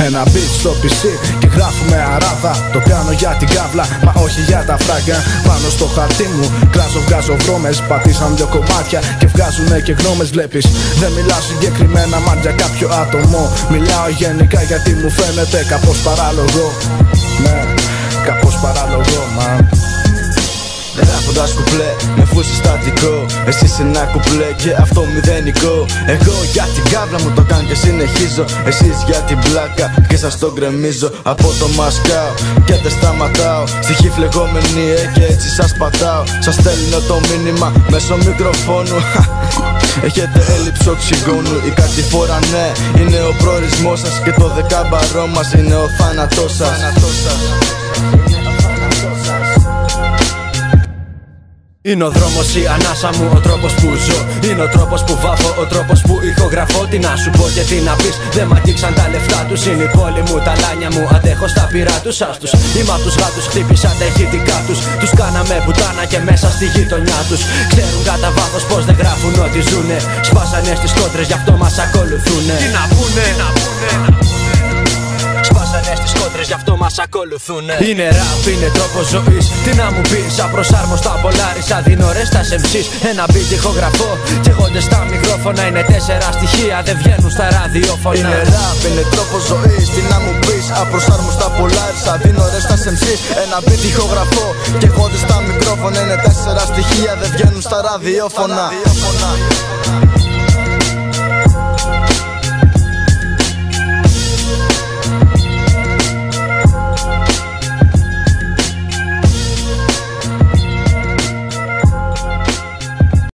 Ένα beat στο PC και γράφουμε αράδα. Το κάνω για την κάβλα, μα όχι για τα φράγκα. Πάνω στο χαρτί μου κράζω, βγάζω βρώμες. Πατήσαν 2 κομμάτια και βγάζουνε και γνώμες. Βλέπεις, δεν μιλάω συγκεκριμένα μα για κάποιο άτομο. Μιλάω γενικά γιατί μου φαίνεται κάπως παράλογο. Ναι, κάπως παράλογο, man. Γράφοντας κουπλέ με φούσι στατικό, εσύ σε ένα κουπλέ και αυτό μηδενικό. Εγώ για την κάβλα μου το κάνω και συνεχίζω. Εσείς για την πλάκα και σας το γκρεμίζω. Από το μασκάω και δεν σταματάω. Στοιχή φλεγόμενη και έτσι σας πατάω. Σας στέλνω το μήνυμα μέσω μικροφόνου. Έχετε έλλειψη οξυγόνου ή κάτι φορά ναι. Είναι ο προορισμός σας και το δεκάμπαρό μας είναι ο θάνατός σας. Είναι ο δρόμος η ανάσα μου, ο τρόπος που ζω. Είναι ο τρόπος που βάφω, ο τρόπος που ηχογραφώ. Τι να σου πω και τι να πεις, δεν μ' αγγίξαν τα λεφτά τους. Είναι η πόλη μου, τα λάνια μου, αντέχω στα πυρά τους άστους. Είμαι απ' τους γάτους, χτύπησα τα ηχητικά τους. Τους κάναμε πουτάνα και μέσα στη γειτονιά τους. Ξέρουν κατά βάθος πως δεν γράφουν ό,τι ζουνε. Σπάσανε στις κόντρες, γι' αυτό μας ακολουθούνε. Τι να πούνε, σπάσανε στις κόντρες, γι' αυτό μας ακολουθούνε. Είναι ραπ, είναι τρόπος ζωής. Τι να μου πεις, απροσάρμοστα πολλάρισα. Δίνω ρε στα MCs, ένα beat ηχογραφώ. Καίγονται στα μικρόφωνα, είναι 4 στοιχεία, δεν βγαίνουν στα ραδιόφωνα. Είναι ραπ, είναι τρόπος ζωής. Τι να μου πεις, απροσάρμοστα πολλάρισα. Δίνω ρε στα MCs, ένα beat ηχογραφώ. Καίγονται στα μικρόφωνα, είναι 4 στοιχεία, δεν βγαίνουν στα ραδιόφωνα.